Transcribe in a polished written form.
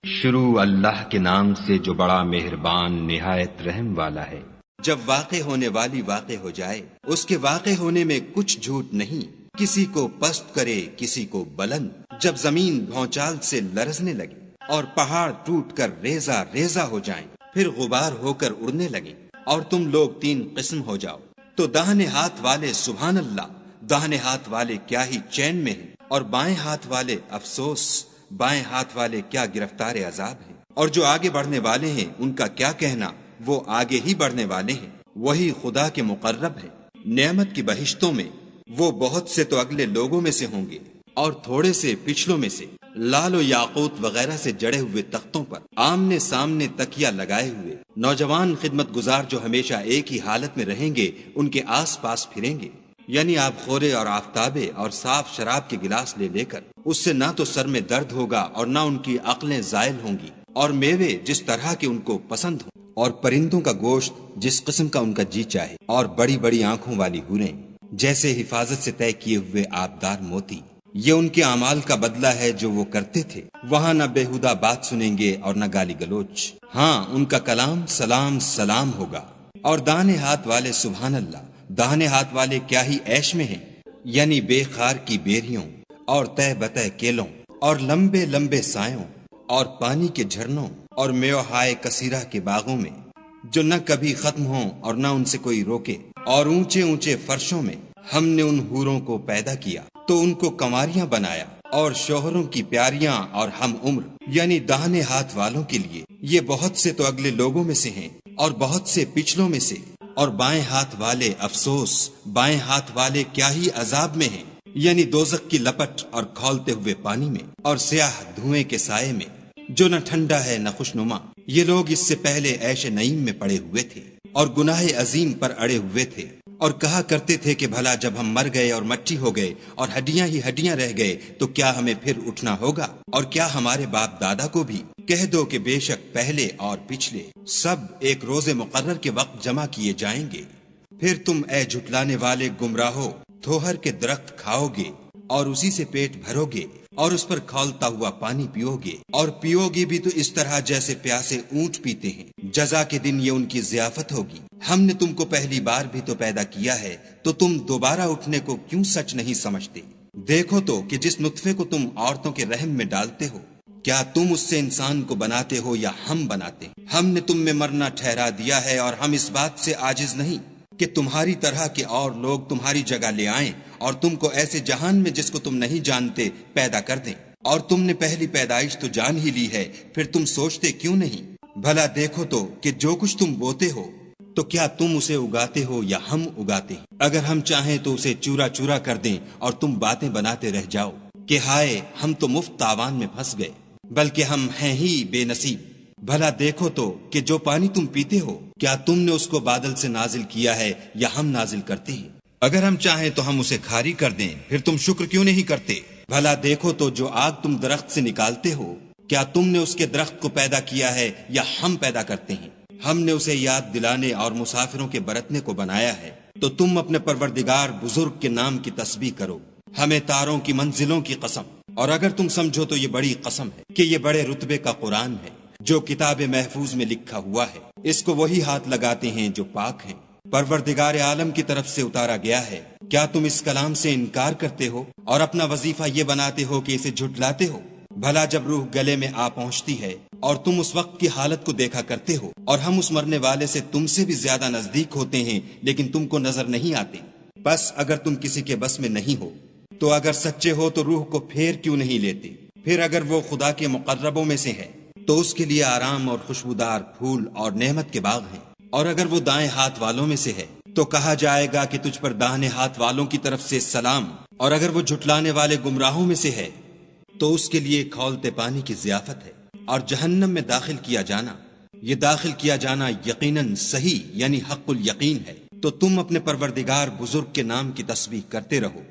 شروع اللہ کے نام سے جو بڑا مہربان نہایت رحم والا ہے۔ جب واقع ہونے والی واقع ہو جائے، اس کے واقع ہونے میں کچھ جھوٹ نہیں، کسی کو پست کرے کسی کو بلند۔ جب زمین بھونچال سے لرزنے لگے اور پہاڑ ٹوٹ کر ریزہ ریزہ ہو جائیں، پھر غبار ہو کر اڑنے لگیں اور تم لوگ تین قسم ہو جاؤ، تو داہنے ہاتھ والے سبحان اللہ، داہنے ہاتھ والے کیا ہی چین میں ہیں، اور بائیں ہاتھ والے افسوس، بائیں ہاتھ والے کیا گرفتار عذاب ہیں۔ اور جو آگے بڑھنے والے ہیں ان کا کیا کہنا، وہ آگے ہی بڑھنے والے ہیں، وہی خدا کے مقرب ہیں۔ نعمت کی بہشتوں میں وہ بہت سے تو اگلے لوگوں میں سے ہوں گے اور تھوڑے سے پچھلوں میں سے، لال و یاقوت وغیرہ سے جڑے ہوئے تختوں پر آمنے سامنے تکیہ لگائے ہوئے نوجوان خدمت گزار جو ہمیشہ ایک ہی حالت میں رہیں گے، ان کے آس پاس پھریں گے، یعنی آب خورے اور آفتابے اور صاف شراب کے گلاس لے لے کر۔ اس سے نہ تو سر میں درد ہوگا اور نہ ان کی عقلیں زائل ہوں گی، اور میوے جس طرح کے ان کو پسند ہوں، اور پرندوں کا گوشت جس قسم کا ان کا جی چاہے، اور بڑی بڑی آنکھوں والی حوریں جیسے حفاظت سے طے کیے ہوئے آبدار موتی۔ یہ ان کے اعمال کا بدلہ ہے جو وہ کرتے تھے۔ وہاں نہ بےہودہ بات سنیں گے اور نہ گالی گلوچ، ہاں ان کا کلام سلام سلام ہوگا۔ اور داہنے ہاتھ والے سبحان اللہ، داہنے ہاتھ والے کیا ہی عیش میں ہیں، یعنی بے خار کی بیریوں اور تہ بتہ کیلوں اور لمبے لمبے سایوں اور پانی کے جھرنوں اور میوہائے کثیرہ کے باغوں میں جو نہ کبھی ختم ہوں اور نہ ان سے کوئی روکے، اور اونچے اونچے فرشوں میں ہم نے ان حوروں کو پیدا کیا تو ان کو کنواریاں بنایا، اور شوہروں کی پیاریاں اور ہم عمر، یعنی داہنے ہاتھ والوں کے لیے یہ بہت سے تو اگلے لوگوں میں سے ہیں اور بہت سے پچھلوں میں سے۔ اور بائیں ہاتھ والے افسوس، بائیں ہاتھ والے کیا ہی عذاب میں ہیں، یعنی دوزخ کی لپٹ اور کھولتے ہوئے پانی میں اور سیاہ دھوئیں کے سائے میں جو نہ ٹھنڈا ہے نہ خوشنما۔ یہ لوگ اس سے پہلے عیش نعیم میں پڑے ہوئے تھے اور گناہ عظیم پر اڑے ہوئے تھے، اور کہا کرتے تھے کہ بھلا جب ہم مر گئے اور مٹی ہو گئے اور ہڈیاں ہی ہڈیاں رہ گئے تو کیا ہمیں پھر اٹھنا ہوگا؟ اور کیا ہمارے باپ دادا کو بھی؟ کہہ دو کہ بے شک پہلے اور پچھلے سب ایک روز مقرر کے وقت جمع کیے جائیں گے۔ پھر تم اے جھٹلانے والے گمراہو تھوہر کے درخت کھاؤ گے اور اسی سے پیٹ بھرو گے اور اس پر کھولتا ہوا پانی پیو گے، اور پیو گے بھی تو اس طرح جیسے پیاسے اونٹ پیتے ہیں۔ جزا کے دن یہ ان کی ضیافت ہوگی۔ ہم نے تم کو پہلی بار بھی تو پیدا کیا ہے، تو تم دوبارہ اٹھنے کو کیوں سچ نہیں سمجھتے؟ دیکھو تو کہ جس نطفے کو تم عورتوں کے رحم میں ڈالتے ہو، کیا تم اس سے انسان کو بناتے ہو یا ہم بناتے ہیں؟ ہم نے تم میں مرنا ٹھہرا دیا ہے، اور ہم اس بات سے عاجز نہیں کہ تمہاری طرح کے اور لوگ تمہاری جگہ لے آئیں اور تم کو ایسے جہان میں جس کو تم نہیں جانتے پیدا کر دیں۔ اور تم نے پہلی پیدائش تو جان ہی لی ہے، پھر تم سوچتے کیوں نہیں؟ بھلا دیکھو تو کہ جو کچھ تم بوتے ہو تو کیا تم اسے اگاتے ہو یا ہم اگاتے ہیں؟ اگر ہم چاہیں تو اسے چورا چورا کر دیں اور تم باتیں بناتے رہ جاؤ کہ ہائے ہم تو مفت تاوان میں پھنس گئے، بلکہ ہم ہیں ہی بے نصیب۔ بھلا دیکھو تو کہ جو پانی تم پیتے ہو کیا تم نے اس کو بادل سے نازل کیا ہے یا ہم نازل کرتے ہیں؟ اگر ہم چاہیں تو ہم اسے کھاری کر دیں، پھر تم شکر کیوں نہیں کرتے؟ بھلا دیکھو تو جو آگ تم درخت سے نکالتے ہو کیا تم نے اس کے درخت کو پیدا کیا ہے یا ہم پیدا کرتے ہیں؟ ہم نے اسے یاد دلانے اور مسافروں کے برتنے کو بنایا ہے، تو تم اپنے پروردگار بزرگ کے نام کی تسبیح کرو۔ ہمیں تاروں کی منزلوں کی قسم، اور اگر تم سمجھو تو یہ بڑی قسم ہے کہ یہ بڑے رتبے کا قرآن ہے جو کتاب محفوظ میں لکھا ہوا ہے، اس کو وہی ہاتھ لگاتے ہیں جو پاک ہیں، پروردگار عالم کی طرف سے اتارا گیا ہے۔ کیا تم اس کلام سے انکار کرتے ہو اور اپنا وظیفہ یہ بناتے ہو کہ اسے جھٹلاتے ہو؟ بھلا جب روح گلے میں آ پہنچتی ہے اور تم اس وقت کی حالت کو دیکھا کرتے ہو، اور ہم اس مرنے والے سے تم سے بھی زیادہ نزدیک ہوتے ہیں لیکن تم کو نظر نہیں آتے۔ بس اگر تم کسی کے بس میں نہیں ہو تو اگر سچے ہو تو روح کو پھیر کیوں نہیں لیتے؟ پھر اگر وہ خدا کے مقربوں میں سے ہے تو اس کے لیے آرام اور خوشبودار پھول اور نعمت کے باغ ہیں، اور اگر وہ دائیں ہاتھ والوں میں سے ہے تو کہا جائے گا کہ تجھ پر داہنے ہاتھ والوں کی طرف سے سلام، اور اگر وہ جھٹلانے والے گمراہوں میں سے ہے تو اس کے لیے کھولتے پانی کی ضیافت ہے، اور جہنم میں داخل کیا جانا، یہ داخل کیا جانا یقیناً صحیح یعنی حق الیقین ہے۔ تو تم اپنے پروردگار بزرگ کے نام کی تسبیح کرتے رہو۔